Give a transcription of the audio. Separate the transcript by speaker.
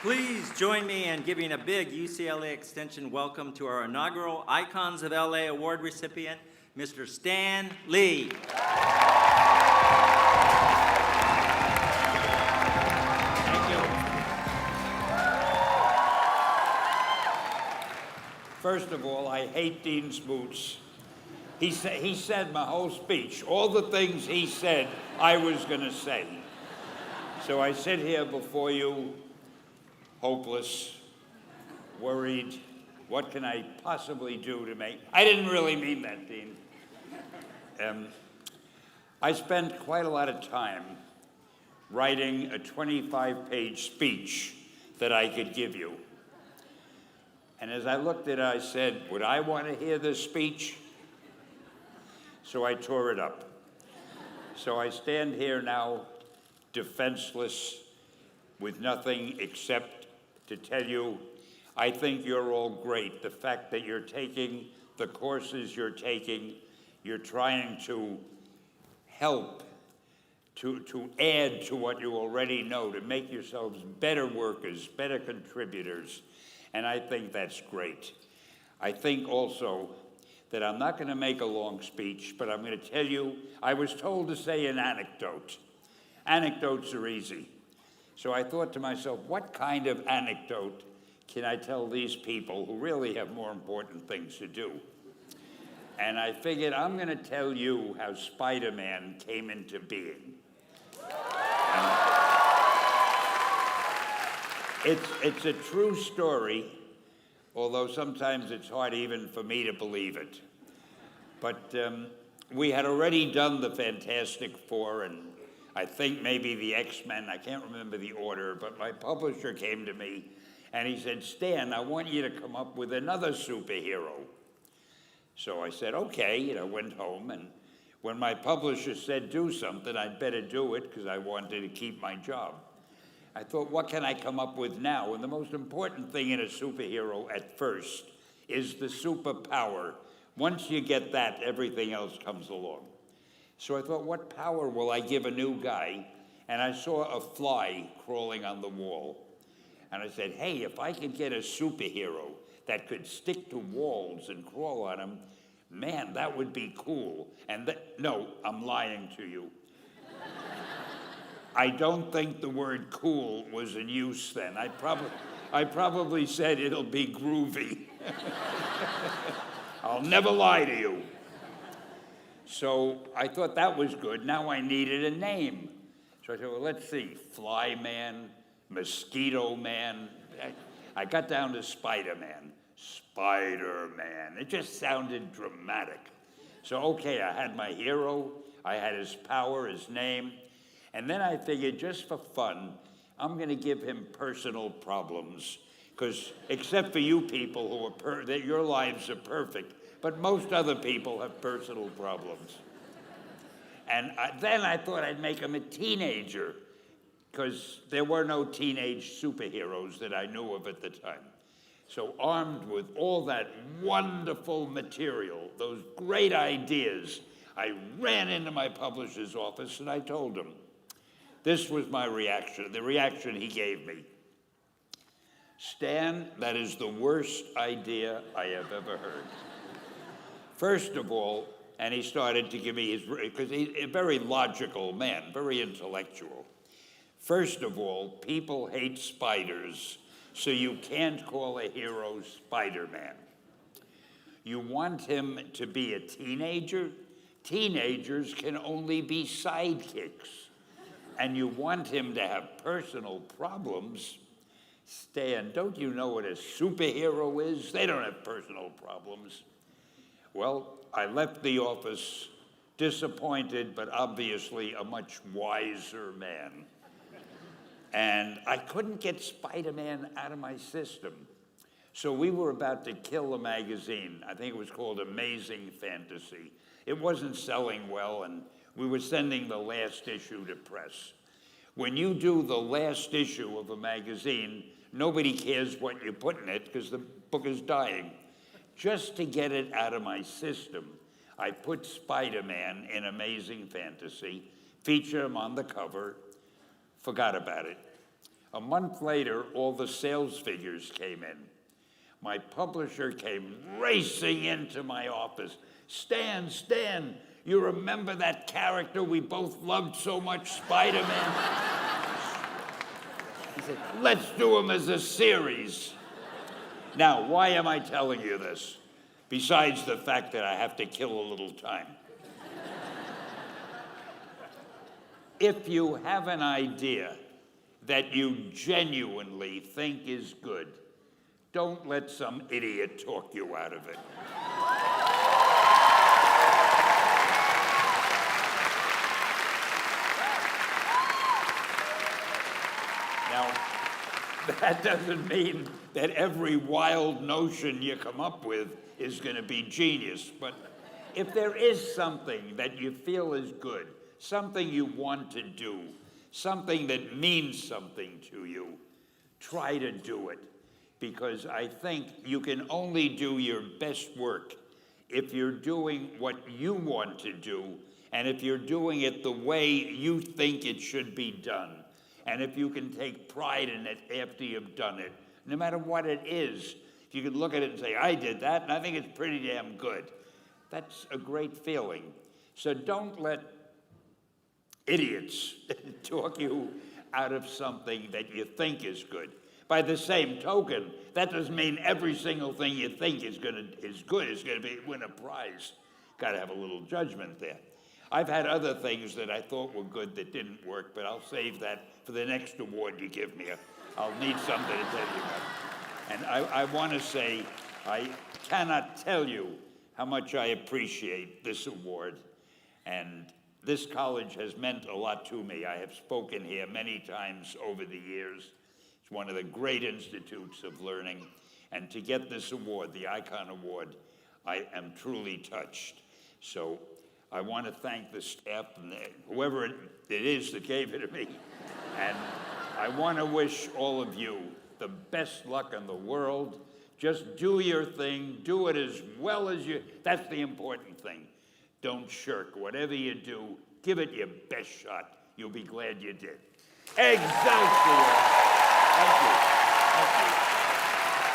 Speaker 1: Please join me in giving a big UCLA Extension welcome to our inaugural Icons of LA Award recipient, Mr. Stan Lee. Thank you.
Speaker 2: First of all, I hate Dean Smoots. He said my whole speech, all the things he said I was going to say. So I sit here before you, hopeless, worried. What can I possibly do to make... I didn't really mean that, Dean. I spent quite a lot of time writing a 25-page speech that I could give you. And as I looked at it, I said, would I want to hear this speech? So I tore it up. So I stand here now, defenseless, with nothing except to tell you, I think you're all great. The fact that you're taking the courses you're taking, you're trying to help, to add to what you already know, to make yourselves better workers, better contributors. And I think that's great. I think also that I'm not going to make a long speech, but I'm going to tell you, I was told to say an anecdote. Anecdotes are easy. So I thought to myself, what kind of anecdote can I tell these people who really have more important things to do? And I figured I'm going to tell you how Spider-Man came into being. It's a true story, although sometimes it's hard even for me to believe it. But we had already done the Fantastic Four, and I think maybe the X-Men, I can't remember the order, but my publisher came to me and he said, Stan, I want you to come up with another superhero. So I said, okay, went home, and when my publisher said do something, I'd better do it because I wanted to keep my job. I thought, what can I come up with now? And the most important thing in a superhero at first is the superpower. Once you get that, everything else comes along. So I thought, what power will I give a new guy? And I saw a fly crawling on the wall. And I said, hey, if I could get a superhero that could stick to walls and crawl on them, man, that would be cool. And no, I'm lying to you. I don't think the word cool was in use then. I probably said it'll be groovy. I'll never lie to you. So I thought that was good. Now I needed a name. So I said, well, let's see, Fly Man, Mosquito Man. I got down to Spider-Man. Spider-Man. It just sounded dramatic. So, okay, I had my hero. I had his power, his name. And then I figured, just for fun, I'm going to give him personal problems. Because except for you people who that your lives are perfect, but most other people have personal problems. And then I thought I'd make him a teenager, because there were no teenage superheroes that I knew of at the time. So armed with all that wonderful material, those great ideas, I ran into my publisher's office and I told him. This was my reaction, the reaction he gave me. Stan, that is the worst idea I have ever heard. First of all, and he started to give me his, because he's a very logical man, very intellectual. First of all, people hate spiders, so you can't call a hero Spider-Man. You want him to be a teenager? Teenagers can only be sidekicks. And you want him to have personal problems? Stan, don't you know what a superhero is? They don't have personal problems. Well, I left the office disappointed, but obviously a much wiser man. And I couldn't get Spider-Man out of my system. So we were about to kill a magazine. I think it was called Amazing Fantasy. It wasn't selling well, and we were sending the last issue to press. When you do the last issue of a magazine, nobody cares what you put in it because the book is dying. Just to get it out of my system, I put Spider-Man in Amazing Fantasy, feature him on the cover, forgot about it. A month later, all the sales figures came in. My publisher came racing into my office. Stan, you remember that character we both loved so much, Spider-Man? He said, let's do him as a series. Now, why am I telling you this? Besides the fact that I have to kill a little time. If you have an idea that you genuinely think is good, don't let some idiot talk you out of it. Now, that doesn't mean that every wild notion you come up with is going to be genius, but if there is something that you feel is good, something you want to do, something that means something to you, try to do it. Because I think you can only do your best work if you're doing what you want to do, and if you're doing it the way you think it should be done, and if you can take pride in it after you've done it, no matter what it is. If you can look at it and say, I did that, and I think it's pretty damn good. That's a great feeling. So don't let idiots talk you out of something that you think is good. By the same token, that doesn't mean every single thing you think is good is going to win a prize. Got to have a little judgment there. I've had other things that I thought were good that didn't work, but I'll save that for the next award you give me. I'll need something to tell you about. And I want to say, I cannot tell you how much I appreciate this award. And this college has meant a lot to me. I have spoken here many times over the years. It's one of the great institutes of learning. And to get this award, the Icon Award, I am truly touched. So I want to thank the staff and whoever it is that gave it to me. And I want to wish all of you the best luck in the world. Just do your thing. Do it as well as you. That's the important thing. Don't shirk. Whatever you do, give it your best shot. You'll be glad you did. Excelsior! Thank you. Thank you.